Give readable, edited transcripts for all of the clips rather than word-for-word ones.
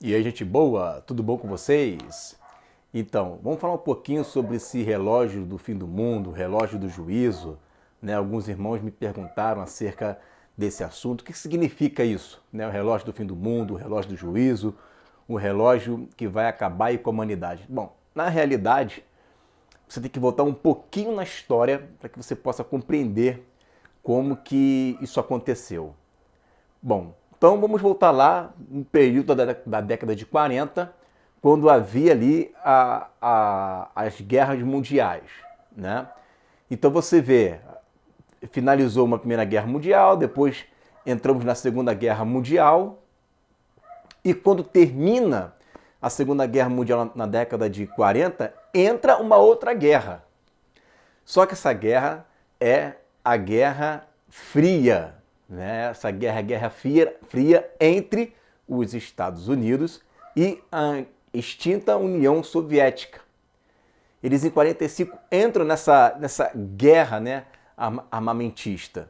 E aí, gente boa, tudo bom com vocês? Então, vamos falar um pouquinho sobre esse relógio do fim do mundo, relógio do juízo, né? Alguns irmãos me perguntaram acerca desse assunto. O que significa isso? Né? O relógio do fim do mundo, o relógio do juízo, o relógio que vai acabar aí com a humanidade. Bom, na realidade, você tem que voltar um pouquinho na história para que você possa compreender como que isso aconteceu. Bom, então vamos voltar lá no período da década de 40, quando havia ali as guerras mundiais, né? Então você vê, finalizou uma Primeira Guerra Mundial, depois entramos na Segunda Guerra Mundial, e quando termina a Segunda Guerra Mundial na década de 40, entra uma outra guerra. Só que essa guerra é a Guerra Fria, né? Essa guerra é a Guerra Fria entre os Estados Unidos e a extinta União Soviética. Eles em 45 entram nessa guerra, né, armamentista.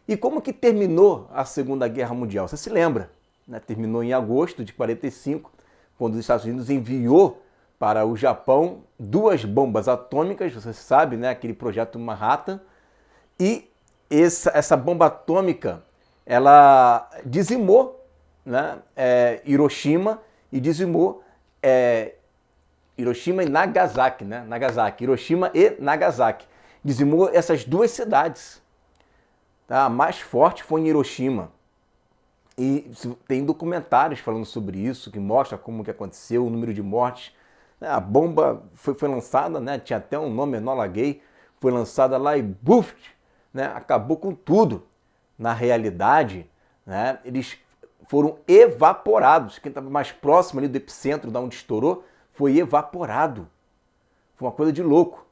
E como que terminou a Segunda Guerra Mundial? Você se lembra? Né? Terminou em agosto de 45, quando os Estados Unidos enviou para o Japão 2 bombas atômicas, você sabe, né, aquele projeto Manhattan, e essa bomba atômica, ela dizimou, né, Hiroshima e dizimou Hiroshima e Nagasaki, né? Hiroshima e Nagasaki. Dizimou essas 2 cidades. Tá? A mais forte foi em Hiroshima. E tem documentários falando sobre isso, que mostra como que aconteceu, o número de mortes. A bomba foi lançada, né? Tinha até um nome, Enola Gay, foi lançada lá e buf, né? Acabou com tudo. Na realidade, né? Eles foram evaporados. Quem estava mais próximo ali do epicentro, da onde estourou, foi evaporado. Foi uma coisa de louco.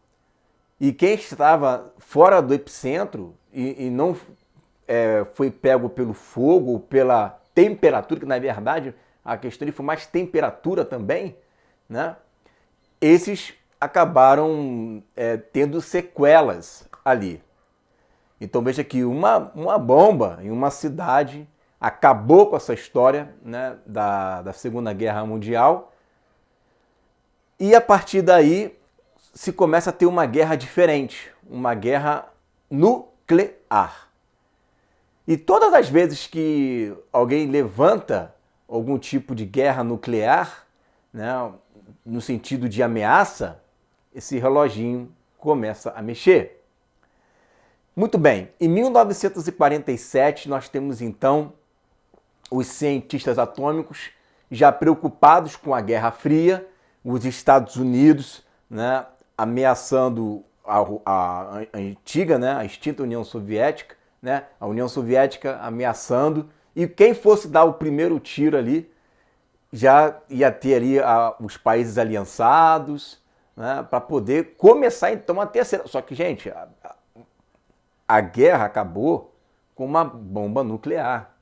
E quem estava fora do epicentro e não foi pego pelo fogo ou pela temperatura, que na verdade a questão foi mais temperatura também, né? Esses acabaram tendo sequelas ali. Então veja que uma bomba em uma cidade acabou com essa história, né, da Segunda Guerra Mundial. E a partir daí se começa a ter uma guerra diferente, uma guerra nuclear. E todas as vezes que alguém levanta algum tipo de guerra nuclear, né, no sentido de ameaça, esse reloginho começa a mexer. Muito bem, em 1947 nós temos então os cientistas atômicos já preocupados com a Guerra Fria, os Estados Unidos, né, ameaçando a antiga, né, a extinta União Soviética, né, a União Soviética ameaçando, e quem fosse dar o primeiro tiro ali já ia ter ali os países aliançados, né, para poder começar então a terceira. Só que, gente, a guerra acabou com uma bomba nuclear.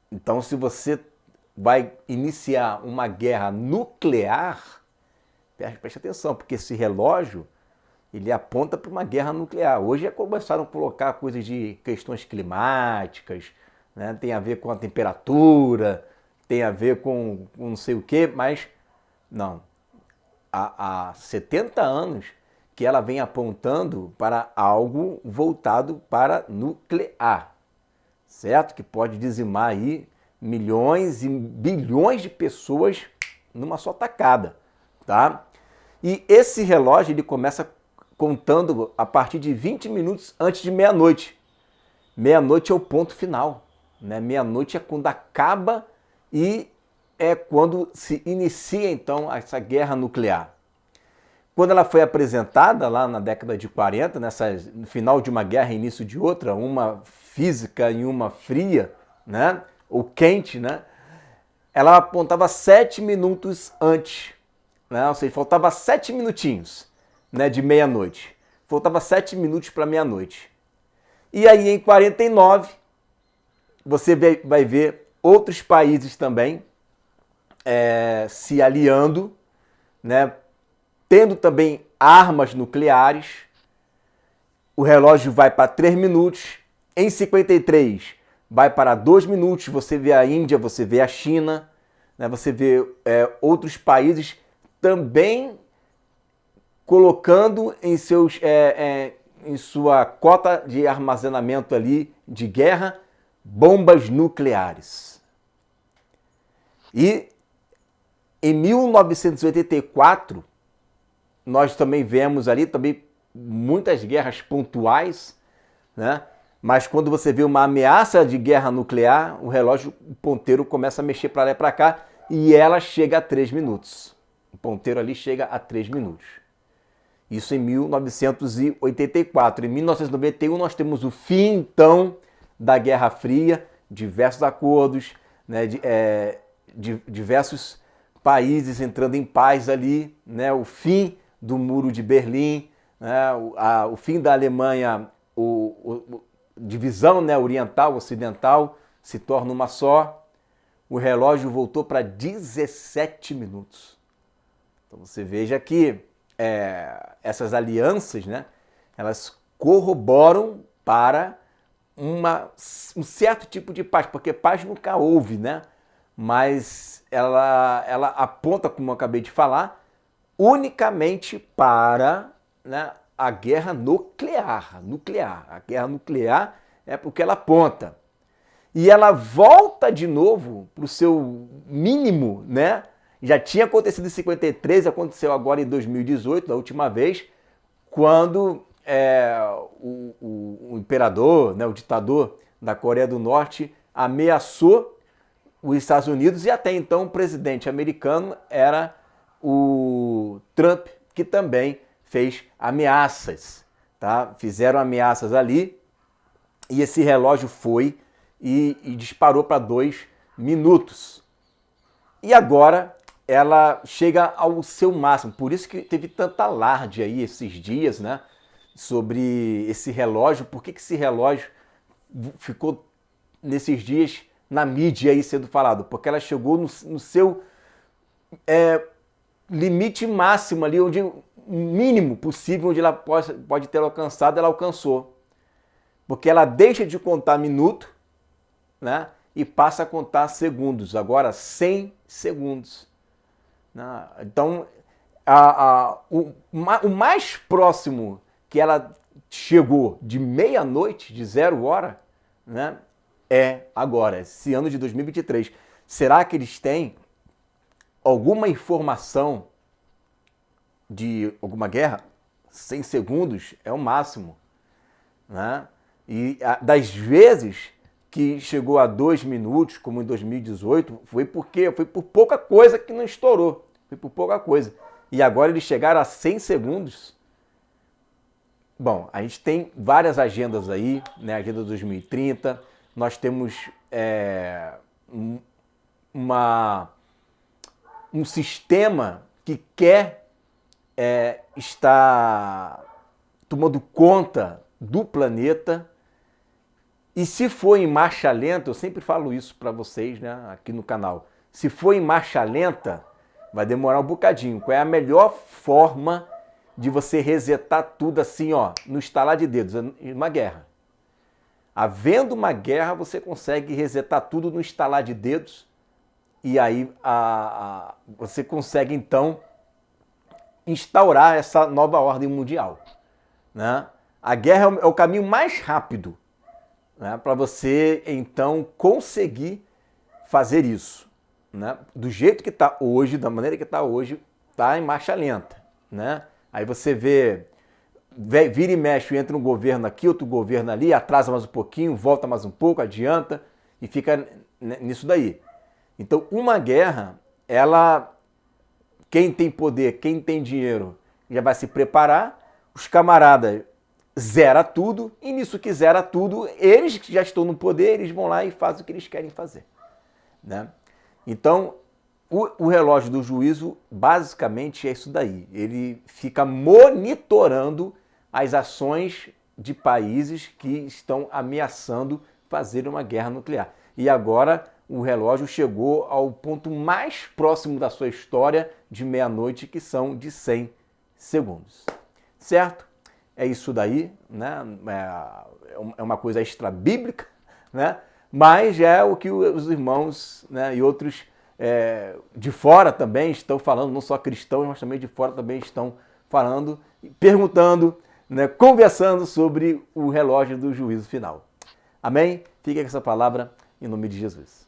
Então, se você vai iniciar uma guerra nuclear, preste atenção, porque esse relógio ele aponta para uma guerra nuclear. Hoje já começaram a colocar coisas de questões climáticas, né? Tem a ver com a temperatura, tem a ver com não sei o quê, mas não. Há 70 anos que ela vem apontando para algo voltado para nuclear, certo? Que pode dizimar aí milhões e bilhões de pessoas numa só tacada, tá? E esse relógio ele começa contando a partir de 20 minutos antes de meia-noite. Meia-noite é o ponto final, né? Meia-noite é quando acaba e é quando se inicia então essa guerra nuclear. Quando ela foi apresentada lá na década de 40, no final de uma guerra e início de outra, uma física e uma fria, né? Ou quente, né? Ela apontava 7 minutos antes, né? Ou seja, faltava 7 minutinhos, né, de meia-noite. Faltava 7 minutos para meia-noite. E aí em 49, você vai ver outros países também se aliando, né, tendo também armas nucleares. O relógio vai para 3 minutos. Em 53, vai para 2 minutos. Você vê a Índia, você vê a China, né? Você vê outros países também colocando em sua cota de armazenamento ali de guerra bombas nucleares. E em 1984 nós também vemos ali também muitas guerras pontuais, né? Mas quando você vê uma ameaça de guerra nuclear, o relógio, o ponteiro começa a mexer para lá e para cá e ela chega a 3 minutos. O ponteiro ali chega a 3 minutos. Isso em 1984. Em 1991 nós temos o fim, então, da Guerra Fria, diversos acordos, né, diversos países entrando em paz ali, né, o fim do Muro de Berlim, né, o fim da Alemanha, divisão, né, oriental, ocidental, se torna uma só. O relógio voltou para 17 minutos. Então você veja que essas alianças, né, elas corroboram para um certo tipo de paz, porque paz nunca houve, né? Mas ela aponta, como eu acabei de falar, unicamente para, né, a guerra nuclear. A guerra nuclear é porque ela aponta. E ela volta de novo para o seu mínimo, né? Já tinha acontecido em 53, aconteceu agora em 2018, da última vez, quando o imperador, né, o ditador da Coreia do Norte, ameaçou os Estados Unidos, e até então o presidente americano era o Trump, que também fez ameaças, tá? Fizeram ameaças ali e esse relógio foi e disparou para 2 minutos. E agora ela chega ao seu máximo. Por isso que teve tanta alarde aí esses dias, né, sobre esse relógio. Por que esse relógio ficou nesses dias na mídia aí sendo falado? Porque ela chegou no seu limite máximo ali, onde o mínimo possível, onde ela pode ter alcançado, ela alcançou. Porque ela deixa de contar minuto, né, e passa a contar segundos, agora 100 segundos. Então, o mais próximo que ela chegou de meia-noite, de 0 hora, né, é agora, esse ano de 2023. Será que eles têm alguma informação de alguma guerra? 100 segundos é o máximo, né? E das vezes que chegou a 2 minutos, como em 2018, foi por pouca coisa que não estourou. Foi por pouca coisa. E agora eles chegaram a 100 segundos. Bom, a gente tem várias agendas aí, né? Agenda 2030. Nós temos um sistema que quer estar tomando conta do planeta. E se for em marcha lenta, eu sempre falo isso para vocês, né, aqui no canal. Se for em marcha lenta, vai demorar um bocadinho. Qual é a melhor forma de você resetar tudo assim, ó, no estalar de dedos? Uma guerra. Havendo uma guerra, você consegue resetar tudo no estalar de dedos. E aí você consegue, então, instaurar essa nova ordem mundial, né? A guerra é o caminho mais rápido, né, para você, então, conseguir fazer isso, né? Do jeito que está hoje, da maneira que está hoje, está em marcha lenta, né? Aí você vira e mexe, entra um governo aqui, outro governo ali, atrasa mais um pouquinho, volta mais um pouco, adianta e fica nisso daí. Então, uma guerra, quem tem poder, quem tem dinheiro, já vai se preparar, os camaradas zera tudo, e nisso que zera tudo, eles que já estão no poder, eles vão lá e fazem o que eles querem fazer, né? Então, o relógio do juízo, basicamente, é isso daí. Ele fica monitorando as ações de países que estão ameaçando fazer uma guerra nuclear. E agora o relógio chegou ao ponto mais próximo da sua história de meia-noite, que são de 100 segundos. Certo? É isso daí, né? É uma coisa extra-bíblica, né? mas é o que os irmãos, né, e outros de fora também estão falando, não só cristãos, mas também de fora também estão falando, perguntando, né, conversando sobre o relógio do juízo final. Amém? Fica com essa palavra em nome de Jesus.